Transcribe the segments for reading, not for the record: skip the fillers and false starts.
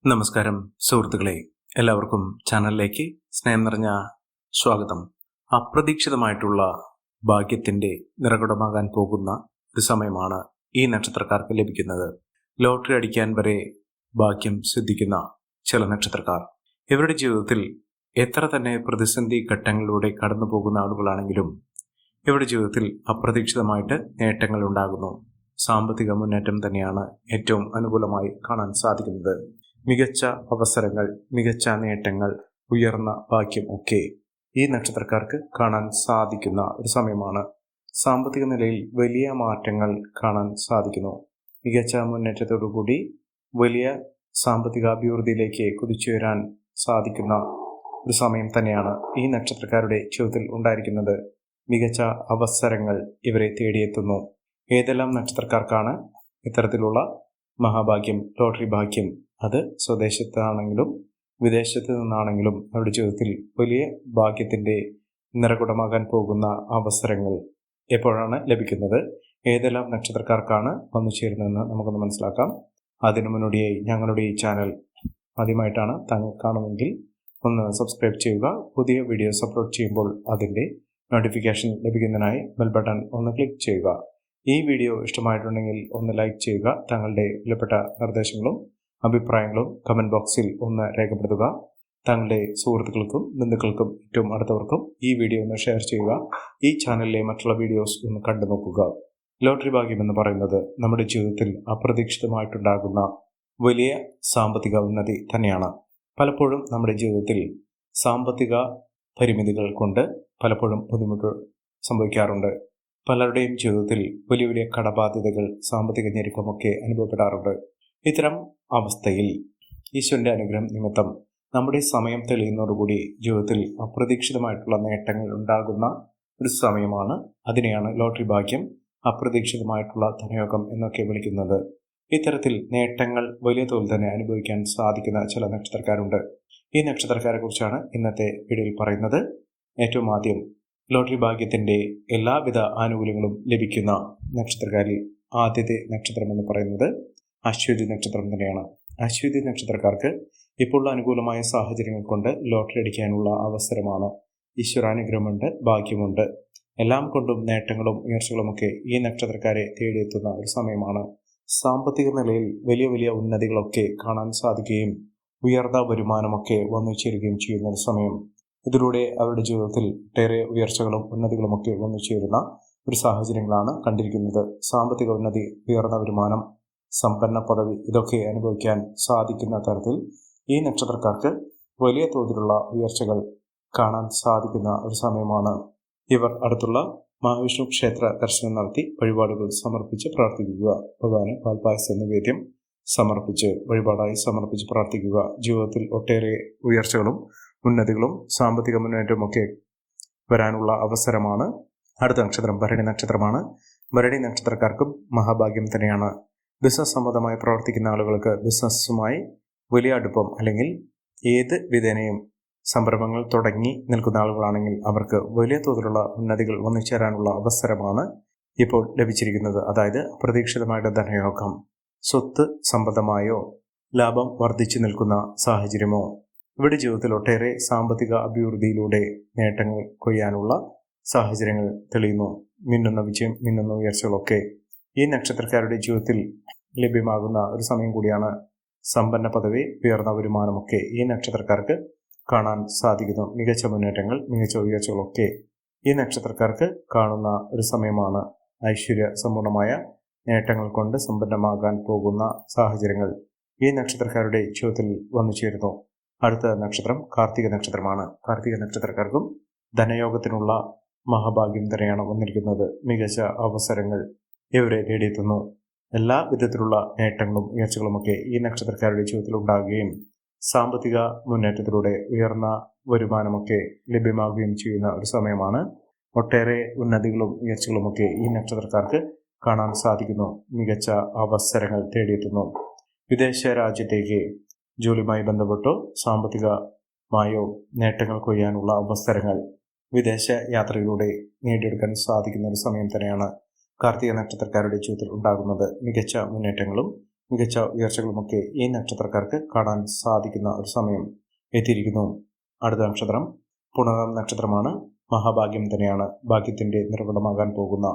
നമസ്കാരം സുഹൃത്തുക്കളെ, എല്ലാവർക്കും ചാനലിലേക്ക് സ്നേഹം നിറഞ്ഞ സ്വാഗതം. അപ്രതീക്ഷിതമായിട്ടുള്ള ഭാഗ്യത്തിന്റെ നിറകുടമാകാൻ പോകുന്ന ഒരു സമയമാണ് ഈ നക്ഷത്രക്കാർക്ക് ലഭിക്കുന്നത്. ലോട്ടറി അടിക്കാൻ വരെ ഭാഗ്യം സിദ്ധിക്കുന്ന ചില നക്ഷത്രക്കാർ ഇവരുടെ ജീവിതത്തിൽ എത്ര തന്നെ പ്രതിസന്ധി ഘട്ടങ്ങളിലൂടെ കടന്നു പോകുന്ന ആളുകളാണെങ്കിലും ഇവരുടെ ജീവിതത്തിൽ അപ്രതീക്ഷിതമായിട്ട് നേട്ടങ്ങൾ ഉണ്ടാകുന്നു. സാമ്പത്തിക മുന്നേറ്റം തന്നെയാണ് ഏറ്റവും അനുകൂലമായി കാണാൻ സാധിക്കുന്നത്. മികച്ച അവസരങ്ങൾ, മികച്ച നേട്ടങ്ങൾ, ഉയർന്ന ഭാഗ്യം ഒക്കെ ഈ നക്ഷത്രക്കാർക്ക് കാണാൻ സാധിക്കുന്ന ഒരു സമയമാണ്. സാമ്പത്തിക നിലയിൽ വലിയ മാറ്റങ്ങൾ കാണാൻ സാധിക്കുന്നു. മികച്ച മുന്നേറ്റത്തോടുകൂടി വലിയ സാമ്പത്തിക അഭിവൃദ്ധിയിലേക്ക് കുതിച്ചുയരാൻ സാധിക്കുന്ന ഒരു സമയം തന്നെയാണ് ഈ നക്ഷത്രക്കാരുടെ ജീവിതത്തിൽ ഉണ്ടായിരിക്കുന്നത്. മികച്ച അവസരങ്ങൾ ഇവരെ തേടിയെത്തുന്നു. ഏതെല്ലാം നക്ഷത്രക്കാർക്കാണ് ഇത്തരത്തിലുള്ള മഹാഭാഗ്യം, ലോട്ടറി ഭാഗ്യം? അത് സ്വദേശത്താണെങ്കിലും വിദേശത്ത് നിന്നാണെങ്കിലും അവരുടെ ജീവിതത്തിൽ വലിയ ഭാഗ്യത്തിന്റെ നിറകുടമാകാൻ പോകുന്ന അവസരങ്ങൾ എപ്പോഴാണ് ലഭിക്കുന്നത്? ഏതെല്ലാം നക്ഷത്രക്കാർക്കാണ് വന്നു ചേരുന്നതെന്ന് നമുക്കൊന്ന് മനസ്സിലാക്കാം. അതിനു മുന്നോടിയായി ഞങ്ങളുടെ ഈ ചാനൽ ആദ്യമായിട്ടാണ് താങ്കൾ കാണുമെങ്കിൽ ഒന്ന് സബ്സ്ക്രൈബ് ചെയ്യുക. പുതിയ വീഡിയോസ് അപ്ലോഡ് ചെയ്യുമ്പോൾ അതിൻ്റെ നോട്ടിഫിക്കേഷൻ ലഭിക്കുന്നതിനായി ബെൽ ബട്ടൺ ഒന്ന് ക്ലിക്ക് ചെയ്യുക. ഈ വീഡിയോ ഇഷ്ടമായിട്ടുണ്ടെങ്കിൽ ഒന്ന് ലൈക്ക് ചെയ്യുക. താങ്കളുടെ വിലപ്പെട്ട നിർദ്ദേശങ്ങളും അഭിപ്രായങ്ങളും കമൻറ്റ് ബോക്സിൽ ഒന്ന് രേഖപ്പെടുത്തുക. താങ്കളുടെ സുഹൃത്തുക്കൾക്കും ബന്ധുക്കൾക്കും ഏറ്റവും അടുത്തവർക്കും ഈ വീഡിയോ ഒന്ന് ഷെയർ ചെയ്യുക. ഈ ചാനലിലെ മറ്റുള്ള വീഡിയോസ് ഒന്ന് കണ്ടു നോക്കുക. ലോട്ടറി ഭാഗ്യം എന്ന് പറയുന്നത് നമ്മുടെ ജീവിതത്തിൽ അപ്രതീക്ഷിതമായിട്ടുണ്ടാകുന്ന വലിയ സാമ്പത്തിക ഉന്നതി തന്നെയാണ്. പലപ്പോഴും നമ്മുടെ ജീവിതത്തിൽ സാമ്പത്തിക പരിമിതികൾ കൊണ്ട് പലപ്പോഴും ബുദ്ധിമുട്ട് സംഭവിക്കാറുണ്ട്. പലരുടെയും ജീവിതത്തിൽ വലിയ വലിയ കടബാധ്യതകൾ, സാമ്പത്തിക ഞെരുക്കമൊക്കെ അനുഭവപ്പെടാറുണ്ട്. ഇത്തരം അവസ്ഥയിൽ ഈശ്വരന്റെ അനുഗ്രഹം നിമിത്തം നമ്മുടെ സമയം തെളിയുന്നതോടുകൂടി ജീവിതത്തിൽ അപ്രതീക്ഷിതമായിട്ടുള്ള നേട്ടങ്ങൾ ഉണ്ടാകുന്ന ഒരു സമയമാണ്. അതിനെയാണ് ലോട്ടറി ഭാഗ്യം, അപ്രതീക്ഷിതമായിട്ടുള്ള ധനയോഗം എന്നൊക്കെ വിളിക്കുന്നത്. ഇത്തരത്തിൽ നേട്ടങ്ങൾ വലിയ തോതിൽ തന്നെ അനുഭവിക്കാൻ സാധിക്കുന്ന ചില നക്ഷത്രക്കാരുണ്ട്. ഈ നക്ഷത്രക്കാരെ കുറിച്ചാണ് ഇന്നത്തെ വീഡിയോയിൽ പറയുന്നത്. ഏറ്റവും ആദ്യം ലോട്ടറി ഭാഗ്യത്തിന്റെ എല്ലാവിധ ആനുകൂല്യങ്ങളും ലഭിക്കുന്ന നക്ഷത്രക്കാരിൽ ആദ്യത്തെ നക്ഷത്രം എന്ന് പറയുന്നത് അശ്വതി നക്ഷത്രം തന്നെയാണ്. അശ്വതി നക്ഷത്രക്കാർക്ക് ഇപ്പോൾ അനുകൂലമായ സാഹചര്യങ്ങൾ കൊണ്ട് ലോട്ടറി അടിക്കാനുള്ള അവസരമാണ്. ഈശ്വരാനുഗ്രഹമുണ്ട്, ഭാഗ്യമുണ്ട്. എല്ലാം കൊണ്ടും നേട്ടങ്ങളും ഉയർച്ചകളുമൊക്കെ ഈ നക്ഷത്രക്കാരെ തേടിയെത്തുന്ന ഒരു സമയമാണ്. സാമ്പത്തിക നിലയിൽ വലിയ വലിയ ഉന്നതികളൊക്കെ കാണാൻ സാധിക്കുകയും ഉയർന്ന വരുമാനമൊക്കെ വന്നു ചേരുകയും ചെയ്യുന്ന ഒരു സമയം. ഇതിലൂടെ അവരുടെ ജീവിതത്തിൽ ഒട്ടേറെ ഉയർച്ചകളും ഉന്നതികളുമൊക്കെ വന്നു ചേരുന്ന ഒരു സാഹചര്യങ്ങളാണ് കണ്ടിരിക്കുന്നത്. സാമ്പത്തിക ഉന്നതി, ഉയർന്ന വരുമാനം, സമ്പന്ന പദവി ഇതൊക്കെ അനുഭവിക്കാൻ സാധിക്കുന്ന തരത്തിൽ ഈ നക്ഷത്രക്കാർക്ക് വലിയ തോതിലുള്ള ഉയർച്ചകൾ കാണാൻ സാധിക്കുന്ന ഒരു സമയമാണ്. ഇവർ അടുത്തുള്ള മഹാവിഷ്ണു ക്ഷേത്ര ദർശനം നടത്തി വഴിപാടുകൾ സമർപ്പിച്ച് പ്രാർത്ഥിക്കുക. ഭഗവാന് പാൽപായസ നിവേദ്യം സമർപ്പിച്ച് വഴിപാടായി സമർപ്പിച്ച് പ്രാർത്ഥിക്കുക. ജീവിതത്തിൽ ഒട്ടേറെ ഉയർച്ചകളും ഉന്നതികളും സാമ്പത്തിക മുന്നേറ്റവും ഒക്കെ വരാനുള്ള അവസരമാണ്. അടുത്ത നക്ഷത്രം ഭരണി നക്ഷത്രമാണ്. ഭരണി നക്ഷത്രക്കാർക്കും മഹാഭാഗ്യം തന്നെയാണ്. ബിസിനസ് സംബന്ധമായി പ്രവർത്തിക്കുന്ന ആളുകൾക്ക് ബിസിനസ്സുമായി വലിയ അടുപ്പം അല്ലെങ്കിൽ ഏത് വിധേനയും സംരംഭങ്ങൾ തുടങ്ങി നിൽക്കുന്ന ആളുകളാണെങ്കിൽ അവർക്ക് വലിയ തോതിലുള്ള ഉന്നതികൾ വന്നു ചേരാനുള്ള അവസരമാണ് ഇപ്പോൾ ലഭിച്ചിരിക്കുന്നത്. അതായത് അപ്രതീക്ഷിതമായിട്ട് ധനയോഗം, സ്വത്ത് സംബന്ധമായോ ലാഭം വർദ്ധിച്ചു നിൽക്കുന്ന സാഹചര്യമോ, ഇവിടെ ജീവിതത്തിൽ ഒട്ടേറെ സാമ്പത്തിക അഭിവൃദ്ധിയിലൂടെ നേട്ടങ്ങൾ കൊയ്യാനുള്ള സാഹചര്യങ്ങൾ തെളിയുന്നു. മിന്നുന്ന വിജയം, മിന്നുന്ന ഉയർച്ചകളൊക്കെ ഈ നക്ഷത്രക്കാരുടെ ജീവിതത്തിൽ ലഭ്യമാകുന്ന ഒരു സമയം കൂടിയാണ്. സമ്പന്ന പദവി, ഉയർന്ന വരുമാനമൊക്കെ ഈ നക്ഷത്രക്കാർക്ക് കാണാൻ സാധിക്കുന്നു. മികച്ച മുന്നേറ്റങ്ങൾ, മികച്ച ഉയർച്ചകളൊക്കെ ഈ നക്ഷത്രക്കാർക്ക് കാണുന്ന ഒരു സമയമാണ്. ഐശ്വര്യ സമ്പൂർണമായ നേട്ടങ്ങൾ കൊണ്ട് സമ്പന്നമാകാൻ പോകുന്ന സാഹചര്യങ്ങൾ ഈ നക്ഷത്രക്കാരുടെ ജീവിതത്തിൽ വന്നു ചേരുന്നു. അടുത്ത നക്ഷത്രം കാർത്തിക നക്ഷത്രമാണ്. കാർത്തിക നക്ഷത്രക്കാർക്കും ധനയോഗത്തിനുള്ള മഹാഭാഗ്യം തന്നെയാണ് വന്നിരിക്കുന്നത്. മികച്ച അവസരങ്ങൾ ഇവരെ തേടിയെത്തുന്നു. എല്ലാ വിധത്തിലുള്ള നേട്ടങ്ങളും ഉയർച്ചകളുമൊക്കെ ഈ നക്ഷത്രക്കാരുടെ ജീവിതത്തിൽ ഉണ്ടാകുകയും സാമ്പത്തിക മുന്നേറ്റത്തിലൂടെ ഉയർന്ന വരുമാനമൊക്കെ ലഭ്യമാകുകയും ചെയ്യുന്ന ഒരു സമയമാണ്. ഒട്ടേറെ ഉന്നതികളും ഉയർച്ചകളുമൊക്കെ ഈ നക്ഷത്രക്കാർക്ക് കാണാൻ സാധിക്കുന്നു. മികച്ച അവസരങ്ങൾ തേടിയെത്തുന്നു. വിദേശ രാജ്യത്തേക്ക് ജോലിയുമായി ബന്ധപ്പെട്ടോ സാമ്പത്തികമായോ നേട്ടങ്ങൾ കൊയ്യാനുള്ള അവസരങ്ങൾ വിദേശ യാത്രയിലൂടെ നേടിയെടുക്കാൻ സാധിക്കുന്ന ഒരു സമയം തന്നെയാണ് കാർത്തിക നക്ഷത്രക്കാരുടെ ജീവിതത്തിൽ ഉണ്ടാകുന്നത്. മികച്ച മുന്നേറ്റങ്ങളും മികച്ച ഉയർച്ചകളുമൊക്കെ ഈ നക്ഷത്രക്കാർക്ക് കാണാൻ സാധിക്കുന്ന ഒരു സമയം എത്തിയിരിക്കുന്നു. അടുത്ത നക്ഷത്രം പുണർദം നക്ഷത്രമാണ്. മഹാഭാഗ്യം തന്നെയാണ്. ഭാഗ്യത്തിന്റെ നിർവ്വഹണമാകാൻ പോകുന്ന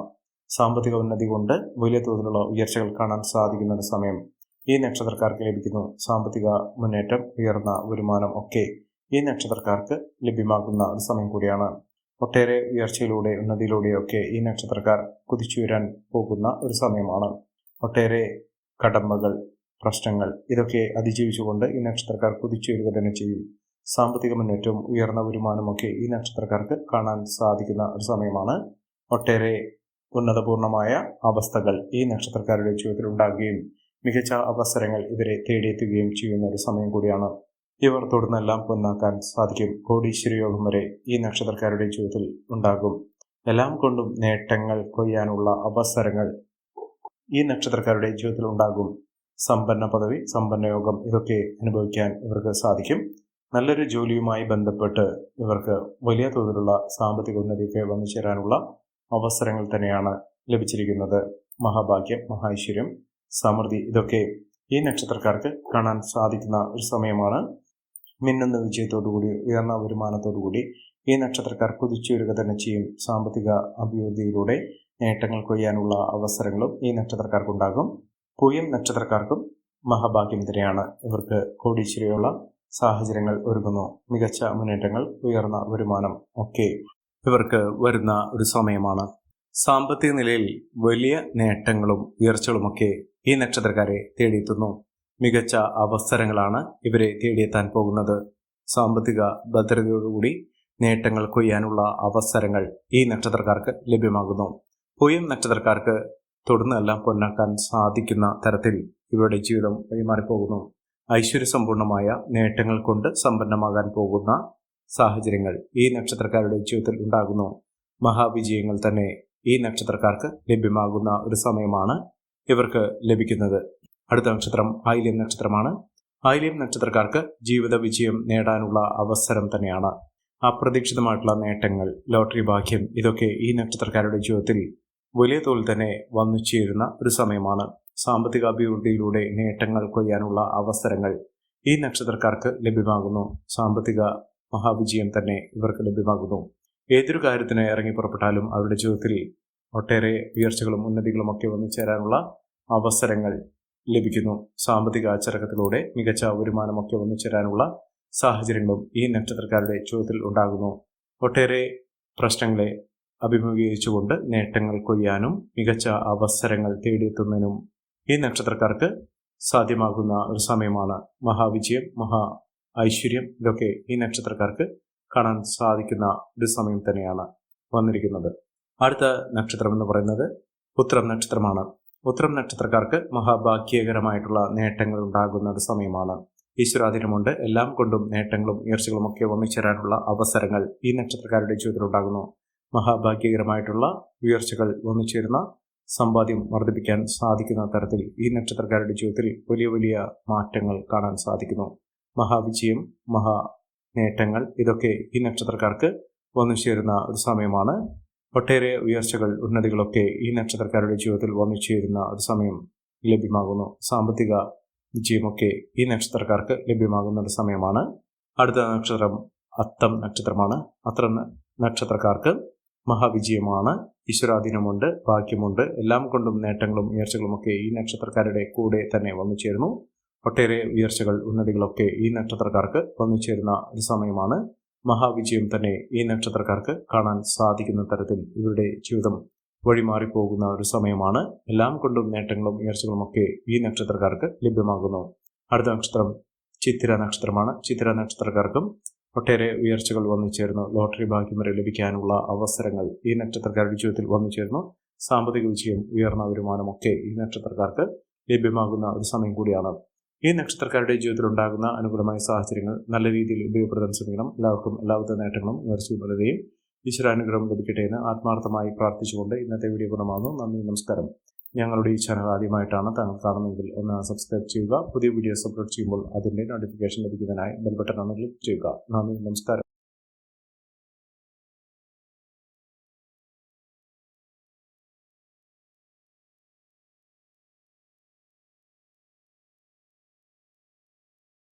സാമ്പത്തിക ഉന്നതി കൊണ്ട് വലിയ തോതിലുള്ള ഉയർച്ചകൾ കാണാൻ സാധിക്കുന്ന ഒരു സമയം ഈ നക്ഷത്രക്കാർക്ക് ലഭിക്കുന്നു. സാമ്പത്തിക മുന്നേറ്റം, ഉയർന്ന വരുമാനം ഒക്കെ ഈ നക്ഷത്രക്കാർക്ക് ലഭ്യമാകുന്ന ഒരു സമയം കൂടിയാണ്. ഒട്ടേറെ ഉയർച്ചയിലൂടെ, ഉന്നതിയിലൂടെയൊക്കെ ഈ നക്ഷത്രക്കാർ കുതിച്ചുയരാൻ പോകുന്ന ഒരു സമയമാണ്. ഒട്ടേറെ കടമ്പകൾ, പ്രശ്നങ്ങൾ ഇതൊക്കെ അതിജീവിച്ചുകൊണ്ട് ഈ നക്ഷത്രക്കാർ കുതിച്ചുയരുക തന്നെ ചെയ്യും. സാമ്പത്തിക മുന്നേറ്റവും ഉയർന്ന വരുമാനമൊക്കെ ഈ നക്ഷത്രക്കാർക്ക് കാണാൻ സാധിക്കുന്ന ഒരു സമയമാണ്. ഒട്ടേറെ ഉന്നതപൂർണമായ അവസ്ഥകൾ ഈ നക്ഷത്രക്കാരുടെ ജീവിതത്തിൽ ഉണ്ടാകുകയും മികച്ച അവസരങ്ങൾ ഇവരെ തേടിയെത്തുകയും ചെയ്യുന്ന ഒരു സമയം കൂടിയാണ്. ഇവർ തുടർന്നെല്ലാം പൊന്നാക്കാൻ സാധിക്കും. കോടീശ്വര യോഗം വരെ ഈ നക്ഷത്രക്കാരുടെ ജീവിതത്തിൽ ഉണ്ടാകും. എല്ലാം കൊണ്ടും നേട്ടങ്ങൾ കൊയ്യാനുള്ള അവസരങ്ങൾ ഈ നക്ഷത്രക്കാരുടെ ജീവിതത്തിൽ ഉണ്ടാകും. സമ്പന്ന പദവി, സമ്പന്ന യോഗം ഇതൊക്കെ അനുഭവിക്കാൻ ഇവർക്ക് സാധിക്കും. നല്ലൊരു ജോലിയുമായി ബന്ധപ്പെട്ട് ഇവർക്ക് വലിയ തോതിലുള്ള സാമ്പത്തിക ഉന്നതിയൊക്കെ വന്നു ചേരാനുള്ള അവസരങ്ങൾ തന്നെയാണ് ലഭിച്ചിരിക്കുന്നത്. മഹാഭാഗ്യം, മഹാഐശ്വര്യം, സമൃദ്ധി ഇതൊക്കെ ഈ നക്ഷത്രക്കാർക്ക് കാണാൻ സാധിക്കുന്ന ഒരു സമയമാണ്. മിന്നുന്ന വിജയത്തോടുകൂടി, ഉയർന്ന വരുമാനത്തോടുകൂടി ഈ നക്ഷത്രക്കാർ കുതിച്ചുയരുക തന്നെ ചെയ്യും. സാമ്പത്തിക അഭിവൃദ്ധിയിലൂടെ നേട്ടങ്ങൾ കൊയ്യാനുള്ള അവസരങ്ങളും ഈ നക്ഷത്രക്കാർക്കുണ്ടാകും. പൂയം നക്ഷത്രക്കാർക്കും മഹാഭാഗ്യം തന്നെയാണ്. ഇവർക്ക് കോടീശ്വരയുള്ള സാഹചര്യങ്ങൾ ഒരുങ്ങുന്നു. മികച്ച മുന്നേറ്റങ്ങൾ, ഉയർന്ന വരുമാനം ഒക്കെ ഇവർക്ക് വരുന്ന ഒരു സമയമാണ്. സാമ്പത്തിക നിലയിൽ വലിയ നേട്ടങ്ങളും ഉയർച്ചകളുമൊക്കെ ഈ നക്ഷത്രക്കാരെ തേടിയെത്തുന്നു. മികച്ച അവസരങ്ങളാണ് ഇവരെ തേടിയെത്താൻ പോകുന്നത്. സാമ്പത്തിക ഭദ്രതയോടുകൂടി നേട്ടങ്ങൾ കൊയ്യാനുള്ള അവസരങ്ങൾ ഈ നക്ഷത്രക്കാർക്ക് ലഭ്യമാകുന്നു. പൂയം നക്ഷത്രക്കാർക്ക് തുടർന്നെല്ലാം പൊന്നാക്കാൻ സാധിക്കുന്ന തരത്തിൽ ഇവരുടെ ജീവിതം വഴിമാറിപ്പോകുന്നു. ഐശ്വര്യസമ്പൂർണമായ നേട്ടങ്ങൾ കൊണ്ട് സമ്പന്നമാകാൻ പോകുന്ന സാഹചര്യങ്ങൾ ഈ നക്ഷത്രക്കാരുടെ ജീവിതത്തിൽ ഉണ്ടാകുന്നു. മഹാവിജയങ്ങൾ തന്നെ ഈ നക്ഷത്രക്കാർക്ക് ലഭ്യമാകുന്ന ഒരു സമയമാണ് ഇവർക്ക് ലഭിക്കുന്നത്. അടുത്ത നക്ഷത്രം ആയില്യം നക്ഷത്രമാണ്. ആയില്യം നക്ഷത്രക്കാർക്ക് ജീവിത വിജയം നേടാനുള്ള അവസരം തന്നെയാണ്. അപ്രതീക്ഷിതമായിട്ടുള്ള നേട്ടങ്ങൾ, ലോട്ടറി ഭാഗ്യം ഇതൊക്കെ ഈ നക്ഷത്രക്കാരുടെ ജീവിതത്തിൽ വലിയ തോതിൽ തന്നെ വന്നു ചേരുന്ന ഒരു സമയമാണ്. സാമ്പത്തിക അഭിവൃദ്ധിയിലൂടെ നേട്ടങ്ങൾ കൊയ്യാനുള്ള അവസരങ്ങൾ ഈ നക്ഷത്രക്കാർക്ക് ലഭ്യമാകുന്നു. സാമ്പത്തിക മഹാവിജയം തന്നെ ഇവർക്ക് ലഭ്യമാകുന്നു. ഏതൊരു കാര്യത്തിന് ഇറങ്ങി പുറപ്പെട്ടാലും അവരുടെ ജീവിതത്തിൽ ഒട്ടേറെ ഉയർച്ചകളും ഉന്നതികളും ഒക്കെ വന്നു ചേരാനുള്ള അവസരങ്ങൾ ലഭിക്കുന്നു. സാമ്പത്തിക അച്ചടക്കത്തിലൂടെ മികച്ച വരുമാനമൊക്കെ വന്നു ചേരാനുള്ള സാഹചര്യങ്ങളും ഈ നക്ഷത്രക്കാരുടെ ജീവിതത്തിൽ ഉണ്ടാകുന്നു. ഒട്ടേറെ പ്രശ്നങ്ങളെ അഭിമുഖീകരിച്ചുകൊണ്ട് നേട്ടങ്ങൾ കൊയ്യാനും മികച്ച അവസരങ്ങൾ തേടിയെത്തുന്നതിനും ഈ നക്ഷത്രക്കാർക്ക് സാധ്യമാകുന്ന ഒരു സമയമാണ്. മഹാവിജയം, മഹാ ഐശ്വര്യം ഇതൊക്കെ ഈ നക്ഷത്രക്കാർക്ക് കാണാൻ സാധിക്കുന്ന ഒരു സമയം തന്നെയാണ് വന്നിരിക്കുന്നത്. അടുത്ത നക്ഷത്രം എന്ന് പറയുന്നത് ഉത്രം നക്ഷത്രമാണ്. ഉത്രം നക്ഷത്രക്കാർക്ക് മഹാഭാഗ്യകരമായിട്ടുള്ള നേട്ടങ്ങൾ ഉണ്ടാകുന്ന ഒരു സമയമാണ്. ഈശ്വരാധീനമുണ്ട്. എല്ലാം കൊണ്ടും നേട്ടങ്ങളും ഉയർച്ചകളും ഒക്കെ വന്നുചേരാനുള്ള അവസരങ്ങൾ ഈ നക്ഷത്രക്കാരുടെ ജീവിതത്തിൽ ഉണ്ടാകുന്നു. മഹാഭാഗ്യകരമായിട്ടുള്ള ഉയർച്ചകൾ വന്നുചേരുന്ന സമ്പാദ്യം വർദ്ധിപ്പിക്കാൻ സാധിക്കുന്ന തരത്തിൽ ഈ നക്ഷത്രക്കാരുടെ ജീവിതത്തിൽ വലിയ വലിയ മാറ്റങ്ങൾ കാണാൻ സാധിക്കുന്നു. മഹാവിജയം, മഹാ നേട്ടങ്ങൾ ഇതൊക്കെ ഈ നക്ഷത്രക്കാർക്ക് വന്നു ചേരുന്ന ഒരു സമയമാണ്. ഒട്ടേറെ ഉയർച്ചകൾ, ഉന്നതികളൊക്കെ ഈ നക്ഷത്രക്കാരുടെ ജീവിതത്തിൽ വന്നു ചേരുന്ന ഒരു സമയം ലഭ്യമാകുന്നു. സാമ്പത്തിക വിജയമൊക്കെ ഈ നക്ഷത്രക്കാർക്ക് ലഭ്യമാകുന്ന ഒരു സമയമാണ്. അടുത്ത നക്ഷത്രം അത്തം നക്ഷത്രമാണ്. അത്തം നക്ഷത്രക്കാർക്ക് മഹാവിജയമാണ്. ഈശ്വരാധീനമുണ്ട്, ഭാഗ്യമുണ്ട്. എല്ലാം കൊണ്ടും നേട്ടങ്ങളും ഉയർച്ചകളുമൊക്കെ ഈ നക്ഷത്രക്കാരുടെ കൂടെ തന്നെ വന്നു ചേരുന്നു. ഒട്ടേറെ ഉയർച്ചകൾ, ഉന്നതികളൊക്കെ ഈ നക്ഷത്രക്കാർക്ക് വന്നു ചേരുന്ന ഒരു സമയമാണ്. മഹാവിജയം തന്നെ ഈ നക്ഷത്രക്കാർക്ക് കാണാൻ സാധിക്കുന്ന തരത്തിൽ ഇവരുടെ ജീവിതം വഴിമാറിപ്പോകുന്ന ഒരു സമയമാണ്. എല്ലാം കൊണ്ടും നേട്ടങ്ങളും ഉയർച്ചകളുമൊക്കെ ഈ നക്ഷത്രക്കാർക്ക് ലഭ്യമാകുന്നു. അടുത്ത നക്ഷത്രം ചിത്തിര നക്ഷത്രമാണ്. ചിത്തിര നക്ഷത്രക്കാർക്കും ഒട്ടേറെ ഉയർച്ചകൾ വന്നു ചേർന്നു. ലോട്ടറി ഭാഗ്യം വരെ ലഭിക്കാനുള്ള അവസരങ്ങൾ ഈ നക്ഷത്രക്കാരുടെ ജീവിതത്തിൽ വന്നു ചേർന്നു. സാമ്പത്തിക വിജയം, ഉയർന്ന വരുമാനമൊക്കെ ഈ നക്ഷത്രക്കാർക്ക് ലഭ്യമാകുന്ന ഒരു സമയം കൂടിയാണ്. ഈ നക്ഷത്രക്കാരുടെ ജീവിതത്തിൽ ഉണ്ടാകുന്ന അനുകൂലമായ സാഹചര്യങ്ങൾ നല്ല രീതിയിൽ ഉപയോഗപ്പെടുത്താൻ ശ്രമിക്കണം. എല്ലാവർക്കും എല്ലാവിധ നേട്ടങ്ങളും ഉയർച്ചയും വലുതയും ഈശ്വരാനുഗ്രഹം ലഭിക്കട്ടെ എന്ന് ആത്മാർത്ഥമായി പ്രാർത്ഥിച്ചുകൊണ്ട് ഇന്നത്തെ വീഡിയോ പൂർണ്ണമാകുന്നു. നന്ദി, നമസ്കാരം. ഞങ്ങളുടെ ഈ ചാനൽ ആദ്യമായിട്ടാണ് താങ്കൾ കാണുന്നതെങ്കിൽ ഒന്ന് സബ്സ്ക്രൈബ് ചെയ്യുക. പുതിയ വീഡിയോസ് അപ്ലോഡ് ചെയ്യുമ്പോൾ അതിൻ്റെ നോട്ടിഫിക്കേഷൻ ലഭിക്കുന്നതിനായി ബെൽ ബട്ടൺ ഒന്ന് ക്ലിക്ക് ചെയ്യുക. നന്ദി, നമസ്കാരം.